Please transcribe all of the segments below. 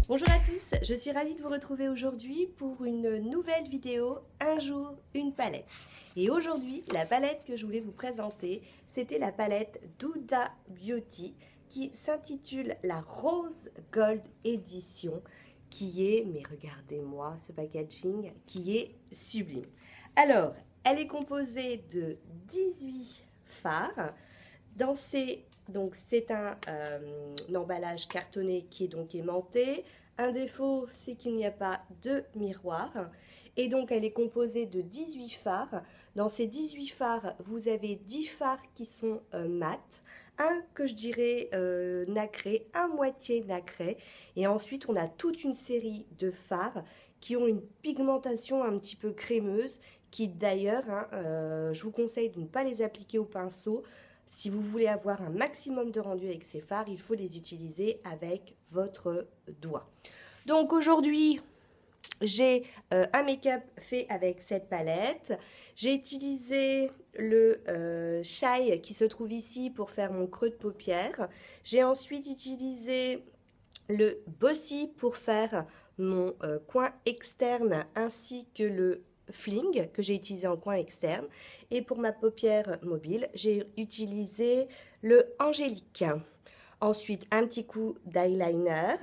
Bonjour à tous, je suis ravie de vous retrouver aujourd'hui pour une nouvelle vidéo Un jour, une palette. Et aujourd'hui, la palette que je voulais vous présenter, c'était la palette d'Huda Beauty qui s'intitule la Rose Gold Edition, qui est, mais regardez-moi ce packaging, qui est sublime. Alors, elle est composée de 18 fards. Donc c'est un emballage cartonné qui est donc aimanté. Un défaut, c'est qu'il n'y a pas de miroir. Et donc elle est composée de 18 fards. Dans ces 18 fards, vous avez 10 fards qui sont mat, un que je dirais nacré, un moitié nacré. Et ensuite, on a toute une série de fards qui ont une pigmentation un petit peu crémeuse, qui d'ailleurs, je vous conseille de ne pas les appliquer au pinceau. Si vous voulez avoir un maximum de rendu avec ces fards, il faut les utiliser avec votre doigt. Donc aujourd'hui, j'ai un make-up fait avec cette palette. J'ai utilisé le Shy qui se trouve ici pour faire mon creux de paupière. J'ai ensuite utilisé le Bossy pour faire mon coin externe ainsi que le Fling que j'ai utilisé en coin externe. Et pour ma paupière mobile, j'ai utilisé le Angélique. Ensuite, un petit coup d'eyeliner.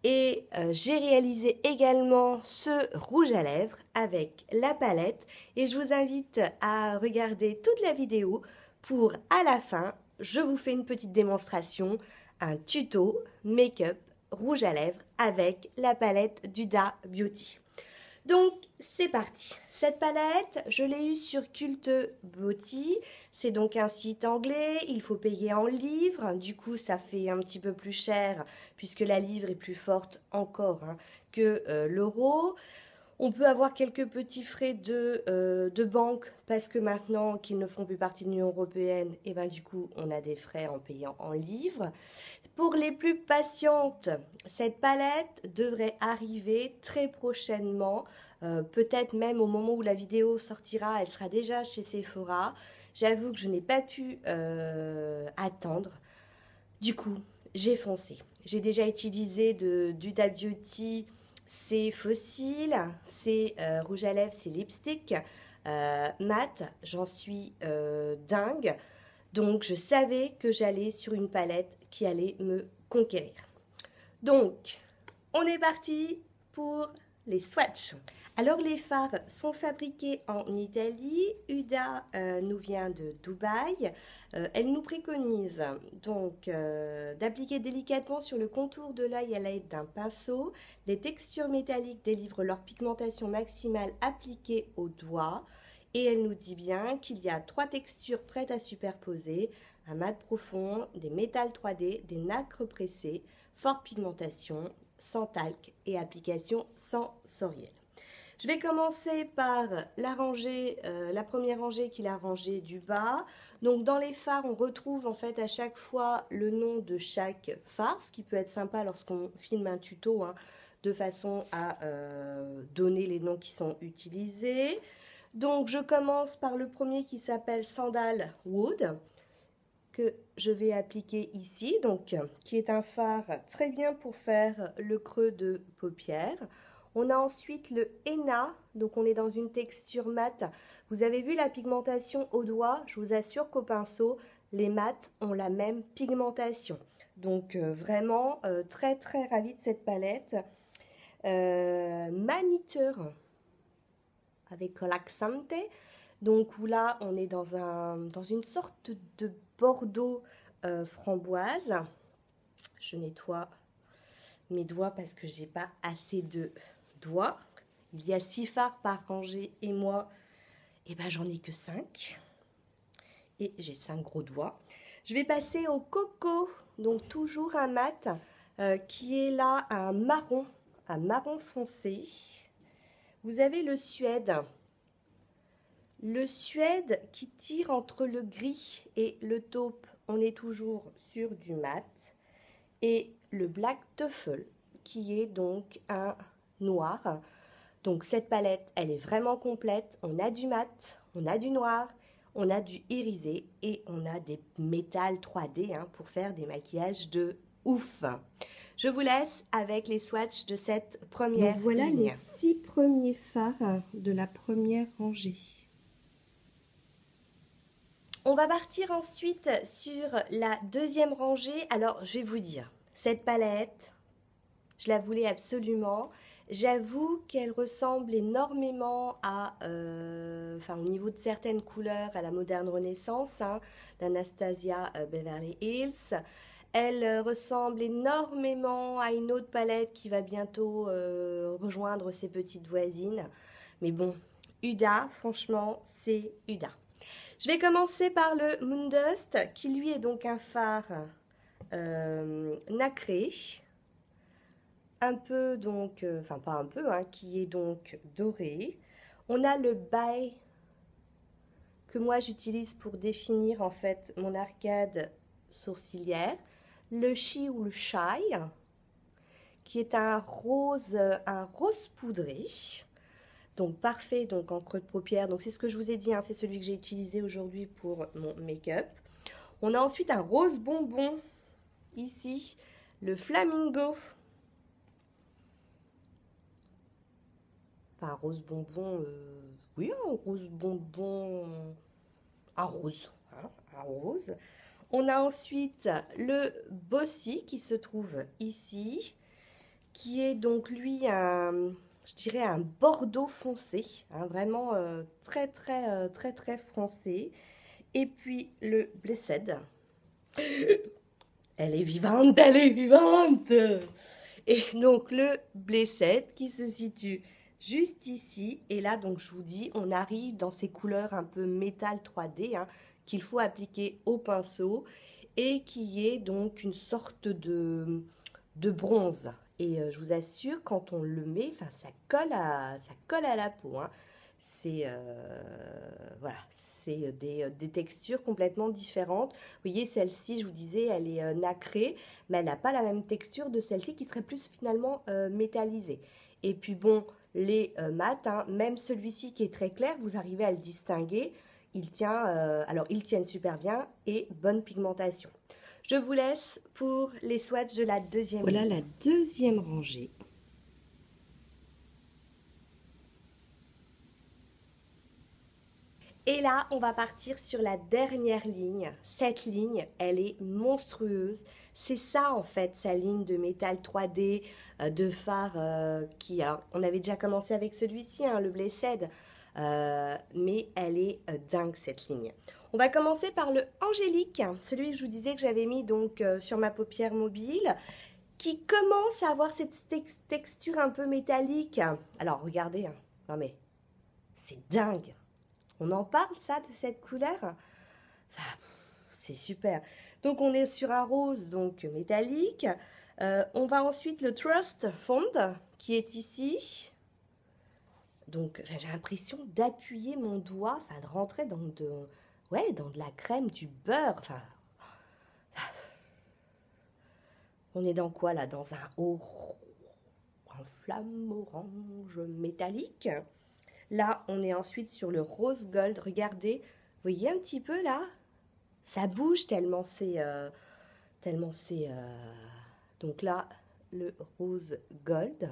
Et j'ai réalisé également ce rouge à lèvres avec la palette. Et je vous invite à regarder toute la vidéo pour, à la fin, je vous fais une petite démonstration, un tuto make-up rouge à lèvres avec la palette d'Huda Beauty. Donc, c'est parti. Cette palette, je l'ai eue sur Cult Beauty. C'est donc un site anglais. Il faut payer en livres. Du coup, ça fait un petit peu plus cher puisque la livre est plus forte encore que l'euro. On peut avoir quelques petits frais de banque parce que maintenant qu'ils ne font plus partie de l'Union européenne, et ben du coup, on a des frais en payant en livres. Pour les plus patientes, cette palette devrait arriver très prochainement, peut-être même au moment où la vidéo sortira, elle sera déjà chez Sephora. J'avoue que je n'ai pas pu attendre. Du coup, j'ai foncé. J'ai déjà utilisé d'Huda Beauty, c'est fossiles, c'est rouge à lèvres, c'est lipstick, mat, j'en suis dingue. Donc, je savais que j'allais sur une palette qui allait me conquérir. Donc, on est parti pour les swatchs. Alors, les fards sont fabriqués en Italie. Huda nous vient de Dubaï. Elle nous préconise donc d'appliquer délicatement sur le contour de l'œil à l'aide d'un pinceau. Les textures métalliques délivrent leur pigmentation maximale appliquée au doigt. Et elle nous dit bien qu'il y a 3 textures prêtes à superposer, un mat profond, des métals 3D, des nacres pressés, forte pigmentation, sans talc et application sensorielle. Je vais commencer par la rangée, la première rangée qui est la rangée du bas. Donc dans les fards, on retrouve en fait à chaque fois le nom de chaque fard, ce qui peut être sympa lorsqu'on filme un tuto, de façon à donner les noms qui sont utilisés. Donc, je commence par le premier qui s'appelle Sandalwood, que je vais appliquer ici, donc qui est un fard très bien pour faire le creux de paupière. On a ensuite le Henna, donc on est dans une texture mate. Vous avez vu la pigmentation au doigt, je vous assure qu'au pinceau, les mats ont la même pigmentation. Donc, vraiment très très ravie de cette palette. Maniteur avec l'accente. Donc là, on est dans une sorte de bordeaux framboise. Je nettoie mes doigts parce que j'ai pas assez de doigts. Il y a 6 fards par rangée et moi, ben, j'en ai que 5. Et j'ai 5 gros doigts. Je vais passer au coco. Donc toujours un mat qui est là un marron foncé. Vous avez le Suède. Le Suède qui tire entre le gris et le taupe, on est toujours sur du mat. Et le Black Truffle qui est donc un noir. Donc cette palette, elle est vraiment complète. On a du mat, on a du noir, on a du irisé et on a des métals 3D pour faire des maquillages de ouf. Je vous laisse avec les swatchs de cette première voilà ligne. les 6 premiers fards de la première rangée. On va partir ensuite sur la deuxième rangée. Alors, je vais vous dire, cette palette, je la voulais absolument. J'avoue qu'elle ressemble énormément à, au niveau de certaines couleurs, à la moderne Renaissance, hein, d'Anastasia Beverly Hills. Elle ressemble énormément à une autre palette qui va bientôt rejoindre ses petites voisines. Mais bon, Huda, franchement, c'est Huda. Je vais commencer par le Moondust, qui lui est donc un fard nacré. Un peu donc, enfin pas un peu, hein, qui est donc doré. On a le Bae que moi j'utilise pour définir en fait mon arcade sourcilière. Le Chi ou le Chai, qui est un rose poudré. Donc parfait, donc en creux de paupière. Donc c'est ce que je vous ai dit, hein, c'est celui que j'ai utilisé aujourd'hui pour mon make-up. On a ensuite un rose bonbon, ici, le Flamingo. Enfin, un rose bonbon, oui, un rose bonbon, un rose, hein, un rose. On a ensuite le Bossy qui se trouve ici, qui est donc lui un, je dirais un bordeaux foncé, hein, vraiment très foncé. Et puis le Blessed. Elle est vivante, elle est vivante. Et donc le Blessed qui se situe juste ici. Et là, donc je vous dis, on arrive dans ces couleurs un peu métal 3D, hein, qu'il faut appliquer au pinceau et qui est donc une sorte de bronze. Et je vous assure, quand on le met, ça colle à la peau, hein. C'est voilà, c'est des textures complètement différentes. Vous voyez, celle-ci, je vous disais, elle est nacrée, mais elle n'a pas la même texture de celle-ci qui serait plus finalement métallisée. Et puis bon, les mat, hein, même celui-ci qui est très clair, vous arrivez à le distinguer. Il tient, alors ils tiennent super bien et bonne pigmentation. Je vous laisse pour les swatchs de la deuxième Voilà ligne. la deuxième rangée. Et là, on va partir sur la dernière ligne. Cette ligne, elle est monstrueuse. C'est ça, en fait, sa ligne de métal 3D, de phare qui... Alors, on avait déjà commencé avec celui-ci, hein, le Blessed. Mais elle est dingue, cette ligne. On va commencer par le Angélique, celui que je vous disais que j'avais mis donc sur ma paupière mobile, qui commence à avoir cette texture un peu métallique. Alors, regardez, hein. Non mais, c'est dingue. On en parle, ça, de cette couleur? Enfin, c'est super. Donc, on est sur un rose donc métallique. On va ensuite le Trust Fond, qui est ici. Donc, j'ai l'impression d'appuyer mon doigt, enfin, de rentrer dans dans de la crème, du beurre. Enfin, on est dans quoi, là? Dans un flamme orange métallique. Là, on est ensuite sur le rose gold. Regardez, vous voyez un petit peu là? Ça bouge tellement c'est... Donc là, le rose gold.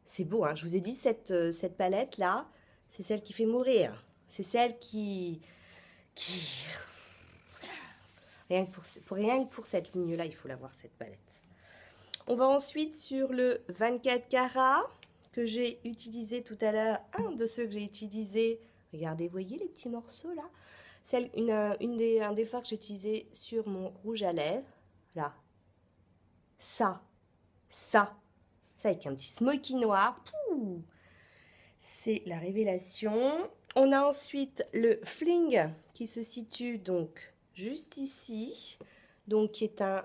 C'est beau, hein? Je vous ai dit, cette palette-là, c'est celle qui fait mourir. C'est celle qui... Rien que pour cette ligne-là, il faut l'avoir, cette palette. On va ensuite sur le 24 carats que j'ai utilisé tout à l'heure, un de ceux que j'ai utilisé. Regardez, vous voyez les petits morceaux là? Un des fards que j'ai utilisé sur mon rouge à lèvres. Là. Ça avec un petit smoky noir. C'est la révélation. On a ensuite le Fling qui se situe donc juste ici. Donc qui est un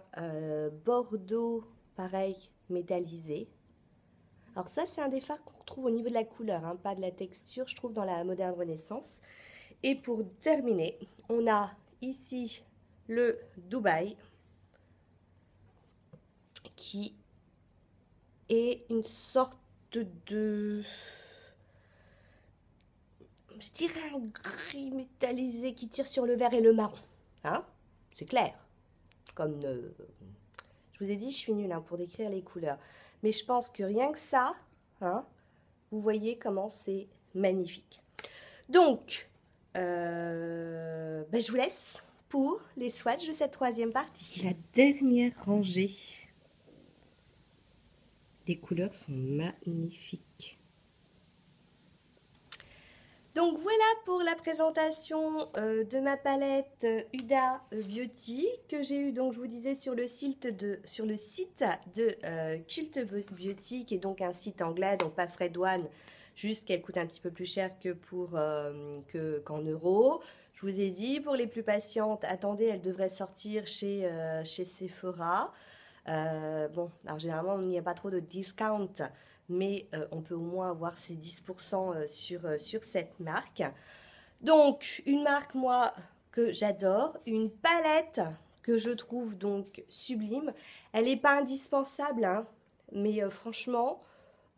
bordeaux pareil métallisé. Alors ça, c'est un des fards qu'on retrouve au niveau de la couleur, hein, pas de la texture, je trouve, dans la moderne Renaissance. Et pour terminer, on a ici le Dubaï, qui est une sorte de... Je dirais un gris métallisé qui tire sur le vert et le marron. Hein? C'est clair. Comme Je vous ai dit, je suis nulle hein, pour décrire les couleurs. Mais je pense que rien que ça, hein, vous voyez comment c'est magnifique. Donc, je vous laisse pour les swatchs de cette troisième partie. La dernière rangée. Les couleurs sont magnifiques. Donc voilà pour la présentation de ma palette Huda Beauty que j'ai eu, donc je vous disais, sur le site de Cult Beauty, qui est donc un site anglais, donc pas frais de douane, juste qu'elle coûte un petit peu plus cher que qu'en euros. Je vous ai dit, pour les plus patientes, attendez, elle devrait sortir chez Sephora. Bon, alors généralement, il n'y a pas trop de discount, mais on peut au moins avoir ces 10% sur cette marque. Donc, une marque, moi, que j'adore, une palette que je trouve donc sublime. Elle n'est pas indispensable, hein, mais franchement,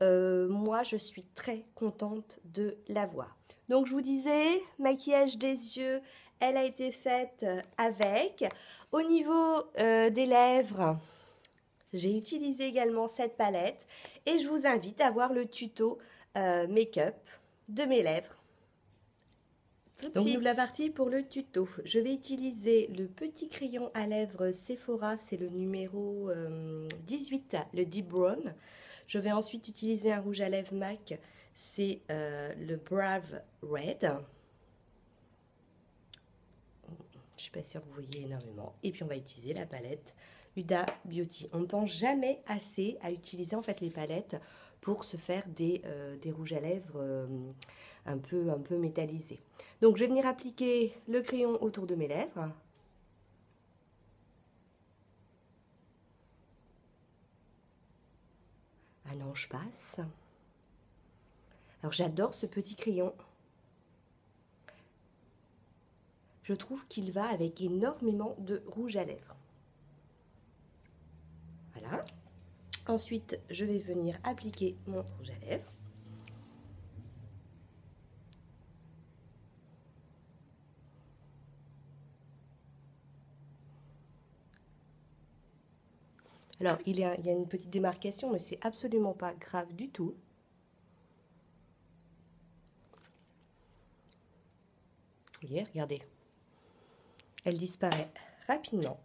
moi, je suis très contente de l'avoir. Donc, je vous disais, maquillage des yeux, elle a été faite avec. Au niveau des lèvres, j'ai utilisé également cette palette et je vous invite à voir le tuto make-up de mes lèvres. Donc nous voilà partis pour le tuto. Je vais utiliser le petit crayon à lèvres Sephora, c'est le numéro 18, le Deep Brown. Je vais ensuite utiliser un rouge à lèvres MAC, c'est le Brave Red. Je ne suis pas sûre que vous voyez énormément. Et puis on va utiliser la palette Huda Beauty. On ne pense jamais assez à utiliser en fait les palettes pour se faire des rouges à lèvres un peu métallisés. Donc je vais venir appliquer le crayon autour de mes lèvres. Un ange passe. Alors j'adore ce petit crayon. Je trouve qu'il va avec énormément de rouge à lèvres. Voilà. Ensuite, je vais venir appliquer mon rouge à lèvres. Alors, il y a une petite démarcation, mais c'est absolument pas grave du tout. Vous voyez, regardez. Elle disparaît rapidement.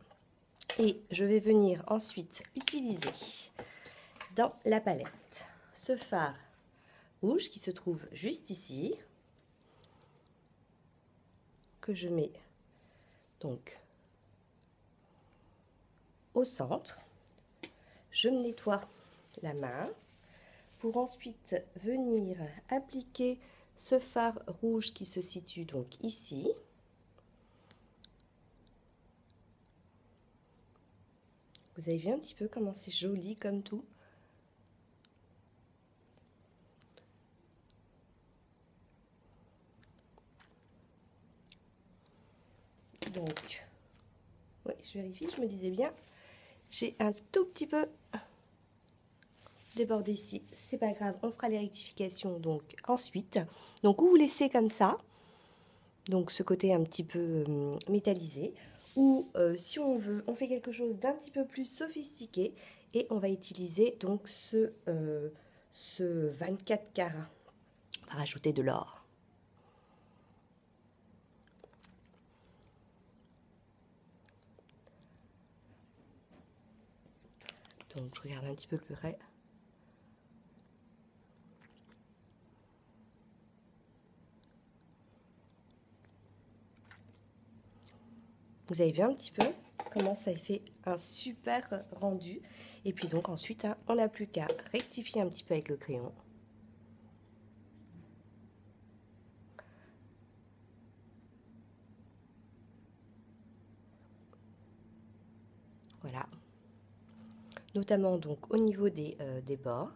Et je vais venir ensuite utiliser dans la palette ce fard rouge qui se trouve juste ici, que je mets donc au centre. Je me nettoie la main pour ensuite venir appliquer ce fard rouge qui se situe donc ici. Vous avez vu un petit peu comment c'est joli comme tout? Donc, ouais, je vérifie, je me disais bien, j'ai un tout petit peu débordé ici, c'est pas grave, on fera les rectifications donc ensuite. Donc, ou vous laissez comme ça, donc ce côté un petit peu métallisé, ou si on veut, on fait quelque chose d'un petit peu plus sophistiqué et on va utiliser donc ce 24 carats. On va rajouter de l'or. Donc je regarde un petit peu plus près. Vous avez vu un petit peu comment ça fait un super rendu. Et puis donc ensuite, hein, on n'a plus qu'à rectifier un petit peu avec le crayon. Voilà. Notamment donc au niveau des bords.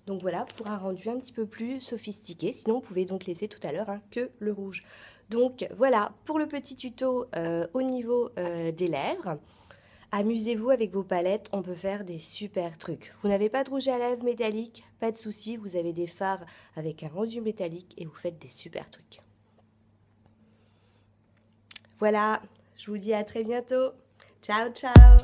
Donc voilà, pour un rendu un petit peu plus sophistiqué. Sinon, vous pouvez donc laisser tout à l'heure hein, que le rouge. Donc voilà, pour le petit tuto au niveau des lèvres. Amusez-vous avec vos palettes, on peut faire des super trucs. Vous n'avez pas de rouge à lèvres métallique, pas de souci, vous avez des fards avec un rendu métallique et vous faites des super trucs. Voilà, Je vous dis à très bientôt. Ciao, ciao!